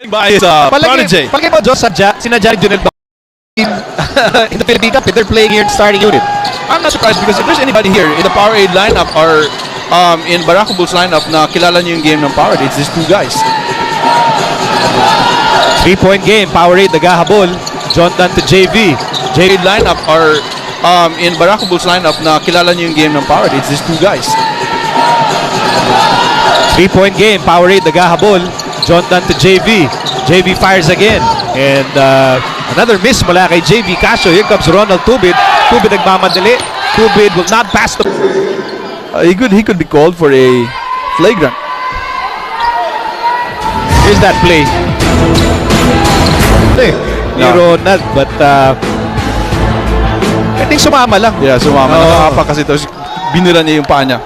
by his prodigy. Palagay mo, Diyos, sinadya ni Junel in the Philippine Cup, they're playing here in starting unit. I'm not surprised because if there's anybody here in the POWERADE lineup or in Barako Bulls lineup na kilala niyo yung game ng POWERADE, it's these two guys. 3-point game, POWERADE naghahabol. John Dunn to JV. POWERADE lineup or in Barako Bulls lineup na kilala niyo yung game ng POWERADE, it's these two guys. 3-point game, POWERADE naghahabol. John Dunn to JV. JV fires again. And another miss mula kay JV Casio. Here comes Ronald Tubid. Tubid nagmamadali. Tubid will not pass the... He could be called for a flagrant. Here's that play. Ni Ronald, but I think sumama lang. Yeah, sumama. Nakakapa kasi ito. Binira niya yung paa niya.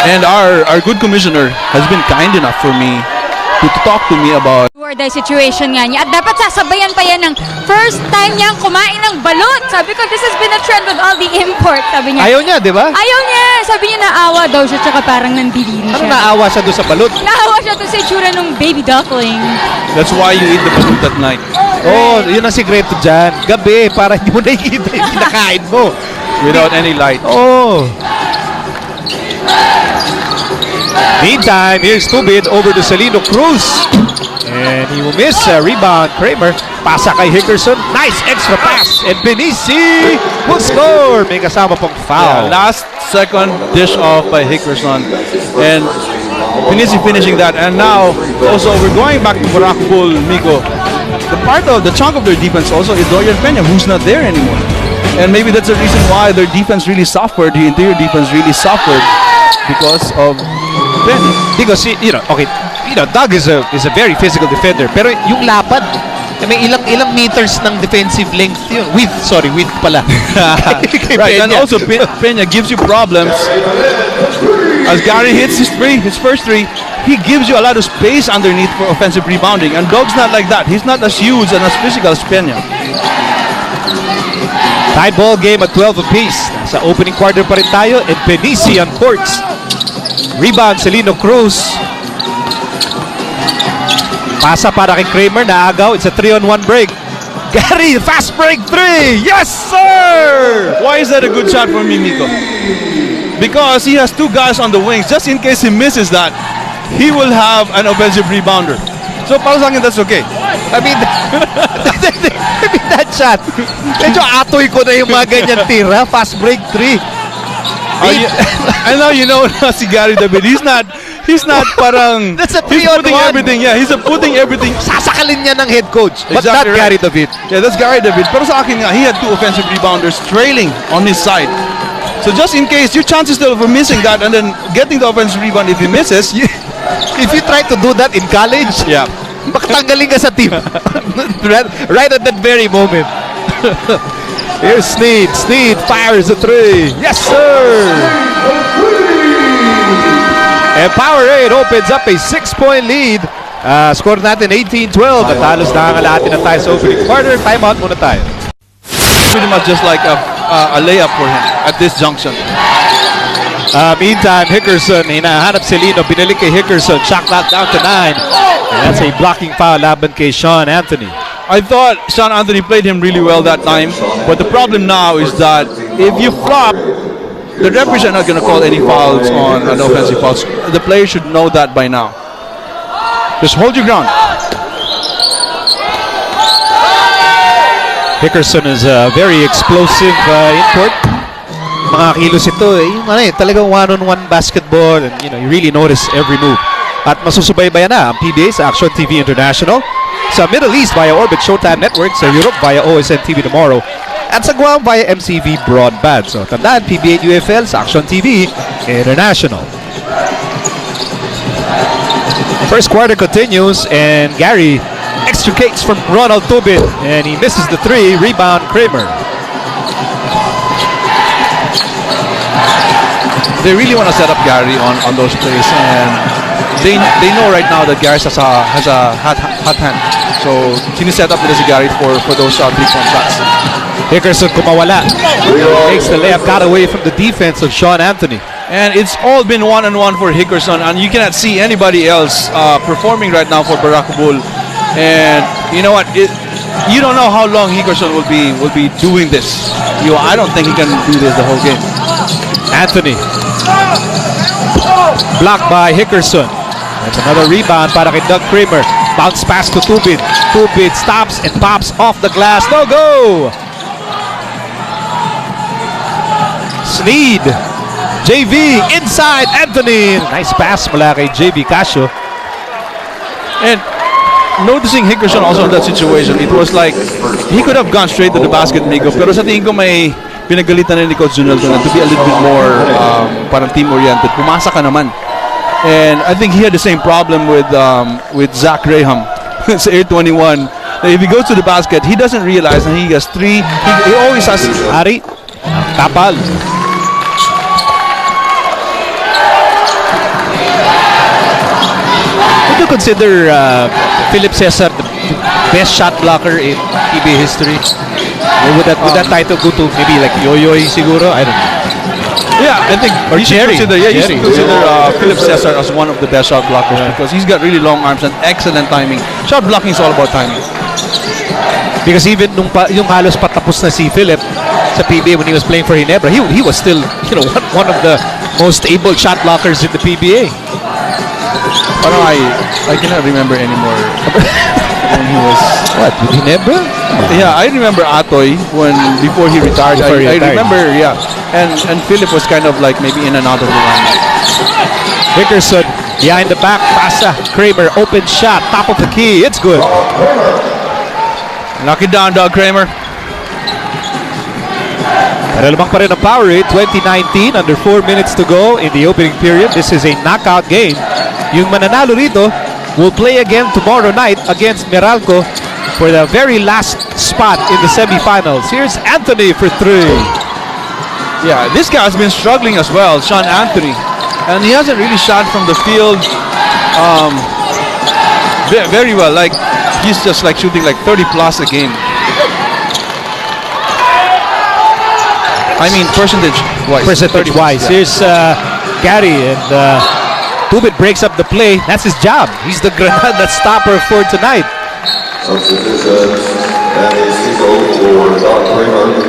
And our good commissioner has been kind enough for me to talk to me about the situation nga niya. At dapat sasabayan pa yan ng first time niyang kumain ng balot. Sabi ko, this has been a trend with all the import. Sabi niya. Ayaw niya, di ba? Ayaw niya. Sabi niya, naawa daw siya, tsaka parang nandidiri siya. Ano naawa siya doon sa balot? Naawa siya doon sa itsura ng baby duckling. That's why you eat the balot at night. Oh, yun ang sikreto dyan. Gabi, para hindi mo nakikita yung kinakain mo. Without any light. Oh. Meantime, here's Tubid over to Celino Cruz. And he will miss. Rebound, Kramer. Pasa kay Hickerson. Nice extra pass. And Benici will score. May kasama pong foul. Yeah, last second dish off by Hickerson. And Benici finishing that. And now, also, we're going back to Barako Bull, Miko. The chunk of their defense also is Dorian Peña, who's not there anymore. And maybe that's the reason why their defense really suffered. The interior defense really suffered because of Peña. Because, okay, Doug is a very physical defender. Pero yung lapad, may ilang meters ng defensive length yun. Width pala. Right, and also Peña gives you problems. As Gary hits his first three, he gives you a lot of space underneath for offensive rebounding. And Doug's not like that. He's not as huge and as physical as Peña. Tie ball game at 12 apiece. Sa opening quarter pa rin tayo. And Benici on courts. Rebound, Celino Cruz. Pasa para kay Kramer, naagaw. It's a 3-on-1 break. Gary, fast break 3! Yes, sir! Why is that a good shot for me, Miko? Because he has two guys on the wings. Just in case he misses that, he will have an offensive rebounder. So para sa akin, that's okay. I mean that shot. Medyo atoy ko na yung mga ganyan tira. Fast break 3. I know you know si Gary David. He's not parang that's a 3-on-1. He's putting everything. Yeah, he's putting everything. Sasakalin niya ng head coach. But Exactly not Gary right. David. Yeah, that's Gary David. Pero sa akin nga, he had two offensive rebounders trailing on his side. So just in case, your chances still for missing that and then getting the offensive rebound if he misses. If you try to do that in college, Yeah. makatanggalin ka sa team. right at that very moment. Here's Sneed. Sneed fires a 3. Yes, sir! And POWERADE opens up a 6-point lead. Score natin 18-12. At halos nakakalahati na tayo sa opening quarter. Timeout muna tayo. Pretty much just like a layup for him at this junction. Meantime, Hickerson, hinahanap si Lino. Binalik kay Hickerson. Shot clock down to 9. And that's a blocking foul laban kay Sean Anthony. I thought Sean Anthony played him really well that time, but the problem now is that if you flop, the referees are not going to call any fouls on an offensive foul. The player should know that by now. Just hold your ground. Hickerson is a very explosive import. Mga kilos ito talagang one-on-one basketball, and you really notice every move. At masusubaybayan na ang PBA sa Action TV International, sa Middle East via Orbit Showtime Network, sa Europe via OSN TV Tomorrow, at sa Guam via MCV Broadband. So tandaan, PBA UFL sa Action TV International. First quarter continues, and Gary extricates from Ronald Tubid, and he misses the 3. Rebound, Kramer. They really want to set up Gary on those plays, and they know right now that Gary has a hot hand. So siniset up nila si Gary for those 3-point shots. Hickerson kumawala. Takes the layup, got away from the defense of Sean Anthony. And it's all been one-on-one for Hickerson, and you cannot see anybody else performing right now for Barako Bull. And you know what? You don't know how long Hickerson will be doing this. I don't think he can do this the whole game. Anthony. Blocked by Hickerson. That's another rebound para kay Doug Kramer. Bounce pass to Tubid. Tubid stops and pops off the glass. No go! Sneed. JV inside Anthony. Nice pass mula kay JV Casio. And noticing Hickerson also in that situation, it was like he could have gone straight to the basket, Migo. Pero sa tingin ko may pinagalitan na ni Coach Junel to be a little bit more parang team-oriented. Pumasa ka naman. And I think he had the same problem with Zach Graham. It's Air 21. If he goes to the basket, he doesn't realize that he has three. He always has. Ari. Kapal. Would you consider Philip Cesar the best shot blocker in PBA history? Or would that title go to maybe like Yoyoy siguro? I don't know. Yeah, I think Or you should Jerry. consider, you Jerry. should consider Philip Cesar as one of the best shot blockers because he's got really long arms and excellent timing. Shot blocking is all about timing. Because even yung halos patapos na si Philip sa PBA when he was playing for Ginebra, he was still one of the most able shot blockers in the PBA. Parang I cannot remember anymore when he was. What, with Ginebra? Yeah, I remember Atoy before he retired. Before he I retired. remember, yeah, and Philip was kind of like maybe in and out of the line. Hickerson behind the back, pasa, Kramer, open shot, top of the key, it's good. Knock it down, Doug Kramer. Pero lamang pa rin ang Powerade, 2019, under 4 minutes to go in the opening period. This is a knockout game. Yung mananalo rito will play again tomorrow night against Meralco for the very last spot in the semifinals. Here's Anthony for 3. Yeah, this guy has been struggling as well, Sean Anthony, and he hasn't really shot from the field very well. Like he's just like shooting like 30 plus a game. I mean percentage-wise. Percentage-wise. Yeah. Here's Gary, and Tubit breaks up the play. That's his job. He's the Granada stopper for tonight.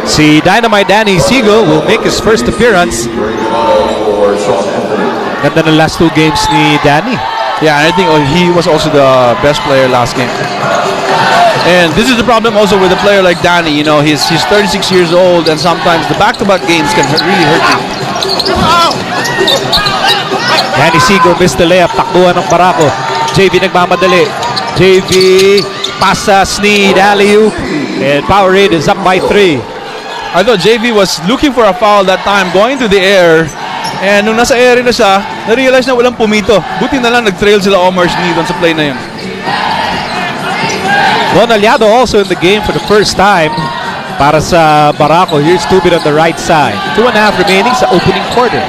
Si Dynamite Danny Siegel will make his first appearance. Ganda ng last 2 games ni Danny. Yeah, and I think he was also the best player last game. And this is the problem also with a player like Danny. He's 36 years old, and sometimes the back-to-back games can really hurt you. Danny Siegel missed the layup. Takbuhan ng Barako. JV nagmamadali. JV, pasa, Sneed, alley-oop. And Powerade is up by 3. I thought JV was looking for a foul that time, going to the air. And nung nasa air na siya, na-realize na walang pumito. Buti na lang nag-trail sila Omar Sneed on sa play na yun. Ron Aliado also in the game for the first time para sa Barako. Here's Tubit on the right side. 2.5 remaining sa opening quarter.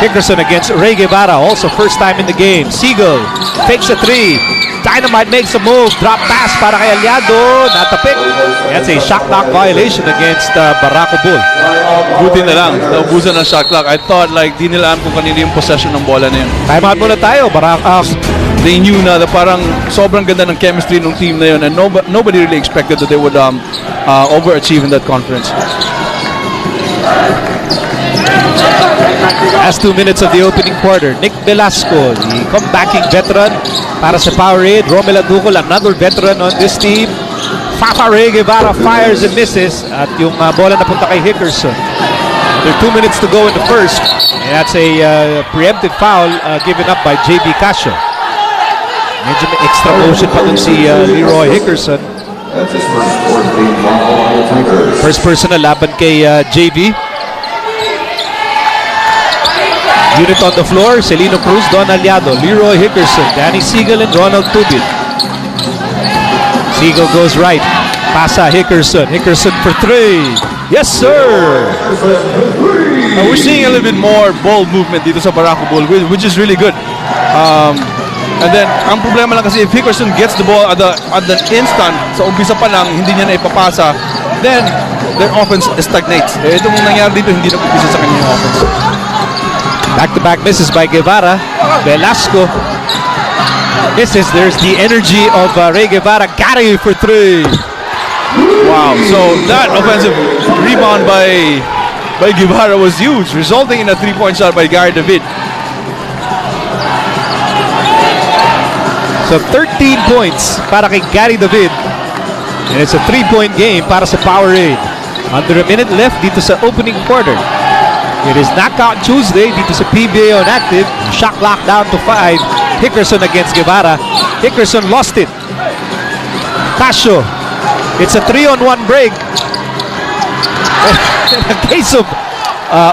Hickerson against Ray Guevara, also first time in the game. Siegel fakes a 3. Dynamite makes a move. Drop pass para kay Aliado. Natapik. That's a shot clock violation against Barako Bull. Buti na lang, naubusan ng shot clock. I thought like di nila alam kung kanino yung possession ng bola na yun. Time out muna tayo. They knew na parang sobrang ganda ng chemistry ng team na yun, and nobody really expected that they would overachieve in that conference. Last 2 minutes of the opening quarter. Nick Velasco, the comebacking veteran para sa Powerade. Romel Aducol, another veteran on this team. Fafa Ray Guevara fires and misses. At yung bola napunta kay Hickerson. There are 2 minutes to go in the first. And that's a preemptive foul given up by JB Casio. Medyo may extra motion pa dun si Leroy Hickerson. First personal laban kay JB. Unit on the floor, Celino Cruz, Don Aliado, Leroy Hickerson, Danny Siegel, and Ronald Tubit. Siegel goes right. Pasa Hickerson. Hickerson for 3. Yes, sir! We're seeing a little bit more ball movement dito sa Barako Bull, which is really good. And then, ang problema lang kasi if Hickerson gets the ball at the instant, sa umpisa pa lang, hindi niya na ipapasa, then their offense stagnates. Itong nangyari dito, hindi na umpisa sa kanyang offense. Back-to-back misses by Guevara. Velasco. There's the energy of Ray Guevara. Gary for 3. Wow, so that offensive rebound by Guevara was huge, resulting in a 3-point shot by Gary David. So 13 points para kay Gary David. And it's a 3-point game para sa POWERADE. Under a minute left dito sa opening quarter. It is Knockout Tuesday dito sa PBA on active. Shot clock down to 5. Hickerson against Guevara. Hickerson lost it. Casio. It's a 3-on-1 break. In a case of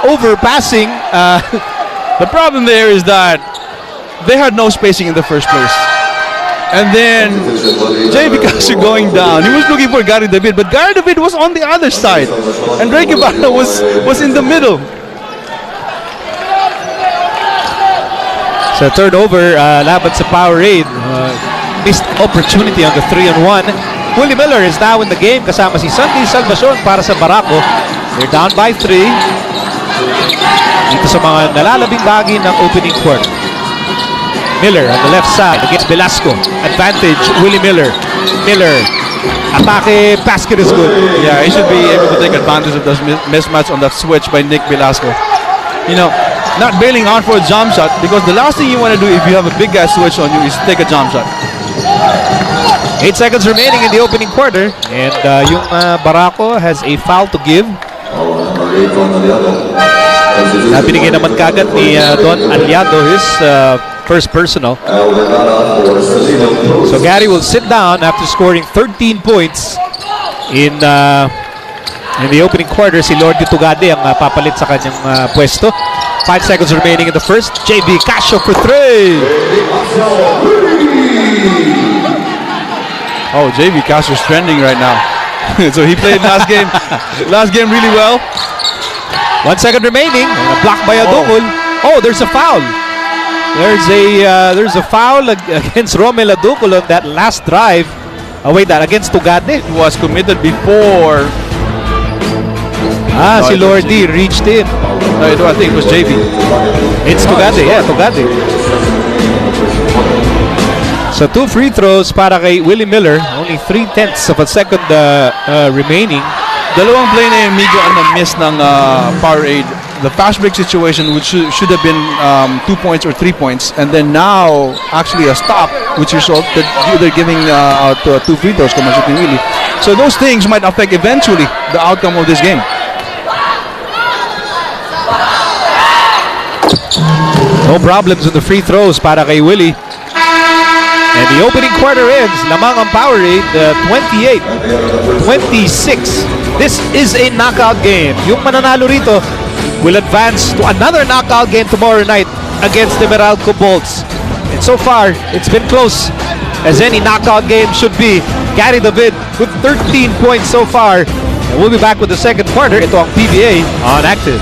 overpassing. The problem there is that they had no spacing in the first place. And then JB Casio going down. He was looking for Gary David, but Gary David was on the other side. And Ray Guevara was in the middle. So turnover laban sa POWERADE. Missed opportunity on the 3-on-1. Willie Miller is now in the game kasama si Sandy Salvacion para sa Barako. They're down by 3 dito sa mga nalalabing bahagi ng opening quarter. Miller on the left side against Velasco. Advantage, Willie Miller. Miller, atake, basket is good. Yeah, he should be able to take advantage of this mismatch on that switch by Nick Velasco. You know, not bailing out for a jump shot, because the last thing you want to do if you have a big guy switch on you is take a jump shot. 8 seconds remaining in the opening quarter. And yung Barako has a foul to give. Binigay naman kagad ni Don Aliado his first personal. So Gary will sit down after scoring 13 points in the opening quarter. Si Lord Tugade ang papalit sa kanyang pwesto. 5 seconds remaining in the first. JB Casio for 3. Oh, JB Casio is trending right now. So he played last game really well. 1 second remaining. A block by Adungul. Oh, there's a foul. There's a foul against Romel Adungul on that last drive. Wait, that against Tugade. It was committed before. Si Lordy reached in. No, I think it was JB. It's Tugade, yeah, Tugade. So 2 free throws para kay Willie Miller. Only 3/10 of a second remaining. Dalawang play na yung Migo ang na-miss ng POWERADE. The fast break situation, which should have been 2 points or 3 points, and then now actually a stop, which resulted they're giving out 2 free throws kung shooting Willie. So those things might affect eventually the outcome of this game. No problems in the free throws para kay Willie. And the opening quarter ends. Lamang ang POWERADE 28-26. This is a knockout game. Yung mananalo rito will advance to another knockout game tomorrow night against the Meralco Bolts. And so far, it's been close as any knockout game should be. Gary David with 13 points so far. And we'll be back with the second quarter. Ito ang PBA on Active.